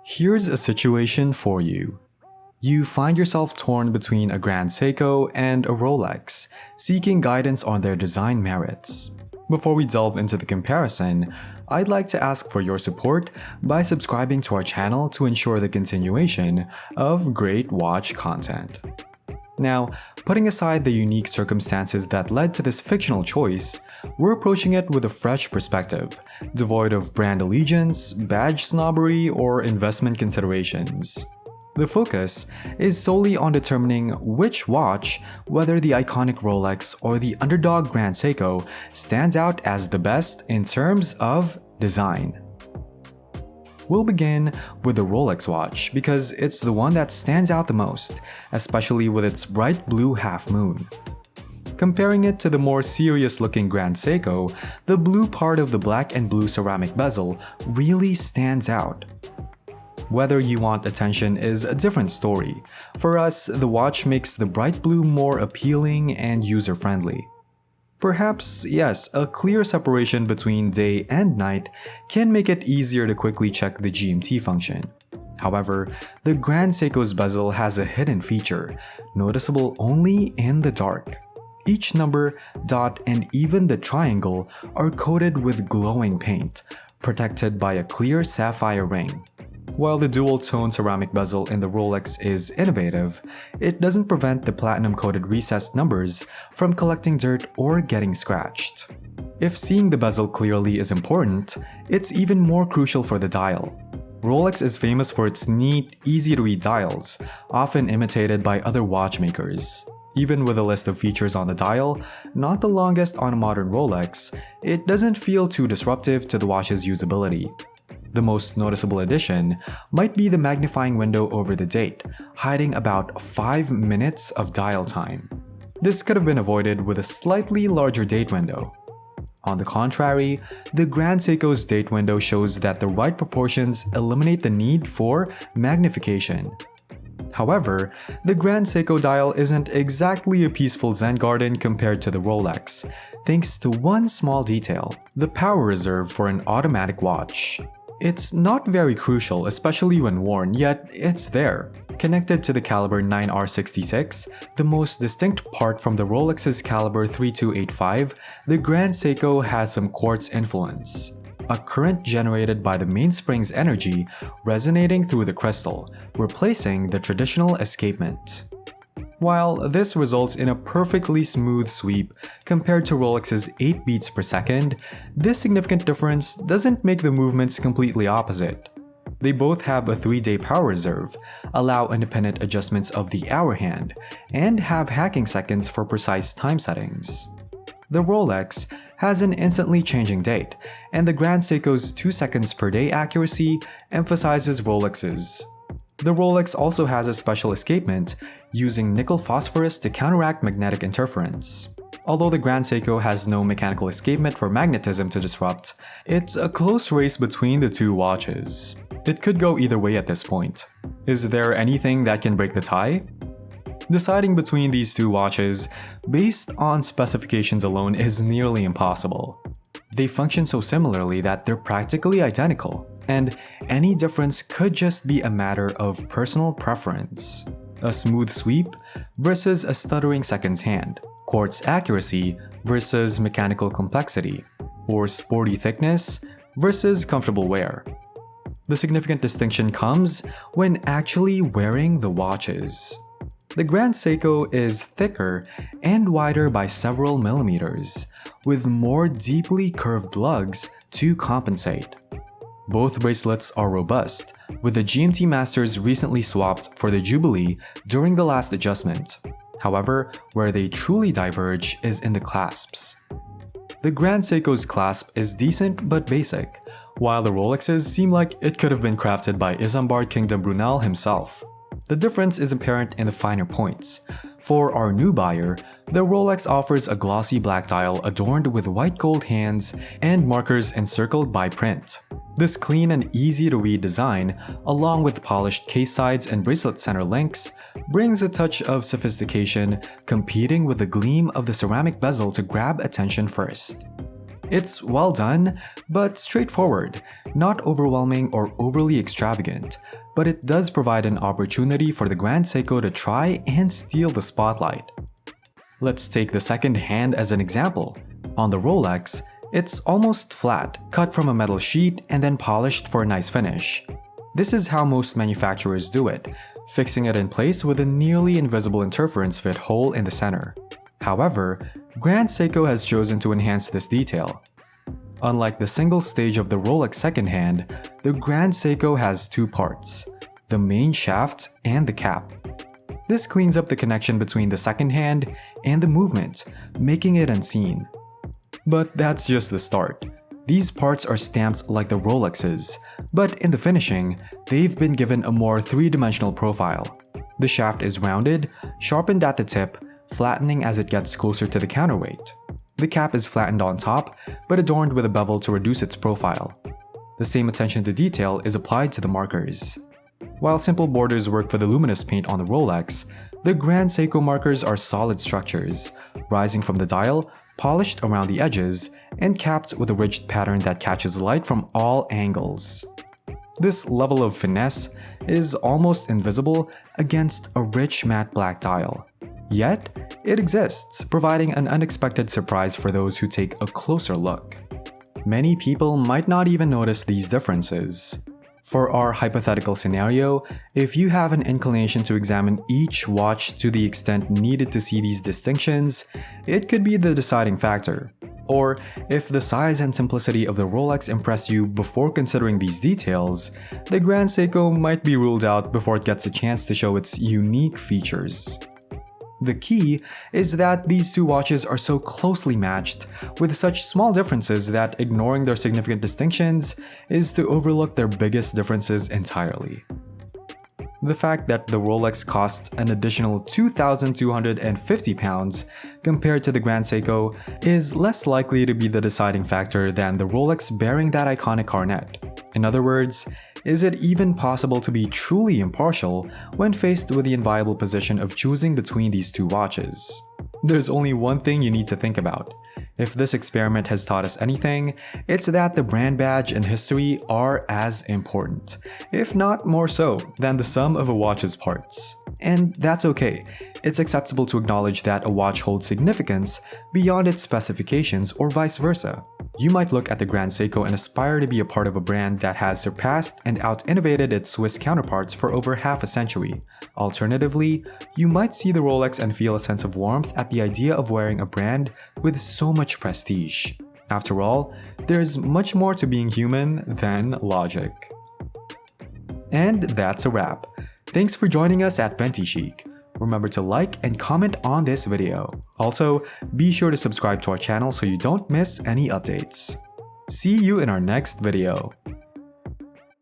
Here's a situation for you. You find yourself torn between a Grand Seiko and a Rolex, seeking guidance on their design merits. Before we delve into the comparison, I'd like to ask for your support by subscribing to our channel to ensure the continuation of great watch content. Now, putting aside the unique circumstances that led to this fictional choice, we're approaching it with a fresh perspective, devoid of brand allegiance, badge snobbery, or investment considerations. The focus is solely on determining which watch, whether the iconic Rolex or the underdog Grand Seiko, stands out as the best in terms of design. We'll begin with the Rolex watch because it's the one that stands out the most, especially with its bright blue half-moon. Comparing it to the more serious-looking Grand Seiko, the blue part of the black and blue ceramic bezel really stands out. Whether you want attention is a different story. For us, the watch makes the bright blue more appealing and user-friendly. Perhaps, yes, a clear separation between day and night can make it easier to quickly check the GMT function. However, the Grand Seiko's bezel has a hidden feature, noticeable only in the dark. Each number, dot, and even the triangle are coated with glowing paint, protected by a clear sapphire ring. While the dual-tone ceramic bezel in the Rolex is innovative, it doesn't prevent the platinum-coated recessed numbers from collecting dirt or getting scratched. If seeing the bezel clearly is important, it's even more crucial for the dial. Rolex is famous for its neat, easy-to-read dials, often imitated by other watchmakers. Even with a list of features on the dial, not the longest on a modern Rolex, it doesn't feel too disruptive to the watch's usability. The most noticeable addition might be the magnifying window over the date, hiding about 5 minutes of dial time. This could have been avoided with a slightly larger date window. On the contrary, the Grand Seiko's date window shows that the right proportions eliminate the need for magnification. However, the Grand Seiko dial isn't exactly a peaceful Zen garden compared to the Rolex, thanks to one small detail: the power reserve for an automatic watch. It's not very crucial, especially when worn, yet it's there. Connected to the caliber 9R66, the most distinct part from the Rolex's caliber 3285, the Grand Seiko has some quartz influence. A current generated by the mainspring's energy resonating through the crystal, replacing the traditional escapement. While this results in a perfectly smooth sweep compared to Rolex's 8 beats per second, this significant difference doesn't make the movements completely opposite. They both have a 3-day power reserve, allow independent adjustments of the hour hand, and have hacking seconds for precise time settings. The Rolex has an instantly changing date, and the Grand Seiko's 2 seconds per day accuracy emphasizes Rolex's. The Rolex also has a special escapement using nickel phosphorus to counteract magnetic interference. Although the Grand Seiko has no mechanical escapement for magnetism to disrupt, it's a close race between the two watches. It could go either way at this point. Is there anything that can break the tie? Deciding between these two watches based on specifications alone is nearly impossible. They function so similarly that they're practically identical, and any difference could just be a matter of personal preference. A smooth sweep versus a stuttering seconds hand, quartz accuracy versus mechanical complexity, or sporty thickness versus comfortable wear. The significant distinction comes when actually wearing the watches. The Grand Seiko is thicker and wider by several millimeters, with more deeply curved lugs to compensate. Both bracelets are robust, with the GMT Masters recently swapped for the Jubilee during the last adjustment. However, where they truly diverge is in the clasps. The Grand Seiko's clasp is decent but basic, while the Rolex's seem like it could have been crafted by Isambard Kingdom Brunel himself. The difference is apparent in the finer points. For our new buyer, the Rolex offers a glossy black dial adorned with white gold hands and markers encircled by print. This clean and easy-to-read design, along with polished case sides and bracelet center links, brings a touch of sophistication, competing with the gleam of the ceramic bezel to grab attention first. It's well done, but straightforward, not overwhelming or overly extravagant, but it does provide an opportunity for the Grand Seiko to try and steal the spotlight. Let's take the second hand as an example. On the Rolex, it's almost flat, cut from a metal sheet and then polished for a nice finish. This is how most manufacturers do it, fixing it in place with a nearly invisible interference fit hole in the center. However, Grand Seiko has chosen to enhance this detail. Unlike the single stage of the Rolex second hand, the Grand Seiko has two parts, the main shaft and the cap. This cleans up the connection between the second hand and the movement, making it unseen. But that's just the start. These parts are stamped like the Rolexes, but in the finishing, they've been given a more three-dimensional profile. The shaft is rounded, sharpened at the tip, flattening as it gets closer to the counterweight. The cap is flattened on top, but adorned with a bevel to reduce its profile. The same attention to detail is applied to the markers. While simple borders work for the luminous paint on the Rolex, the Grand Seiko markers are solid structures, rising from the dial, polished around the edges, and capped with a ridged pattern that catches light from all angles. This level of finesse is almost invisible against a rich matte black dial. Yet, it exists, providing an unexpected surprise for those who take a closer look. Many people might not even notice these differences. For our hypothetical scenario, if you have an inclination to examine each watch to the extent needed to see these distinctions, it could be the deciding factor. Or, if the size and simplicity of the Rolex impress you before considering these details, the Grand Seiko might be ruled out before it gets a chance to show its unique features. The key is that these two watches are so closely matched, with such small differences that ignoring their significant distinctions is to overlook their biggest differences entirely. The fact that the Rolex costs an additional £2,250 compared to the Grand Seiko is less likely to be the deciding factor than the Rolex bearing that iconic coronet. In other words, is it even possible to be truly impartial when faced with the inviolable position of choosing between these two watches? There's only one thing you need to think about. If this experiment has taught us anything, it's that the brand badge and history are as important, if not more so, than the sum of a watch's parts. And that's okay. It's acceptable to acknowledge that a watch holds significance beyond its specifications or vice versa. You might look at the Grand Seiko and aspire to be a part of a brand that has surpassed and out-innovated its Swiss counterparts for over half a century. Alternatively, you might see the Rolex and feel a sense of warmth at the idea of wearing a brand with so much prestige. After all, there's much more to being human than logic. And that's a wrap. Thanks for joining us at ventichic. Remember to like and comment on this video. Also, be sure to subscribe to our channel so you don't miss any updates. See you in our next video.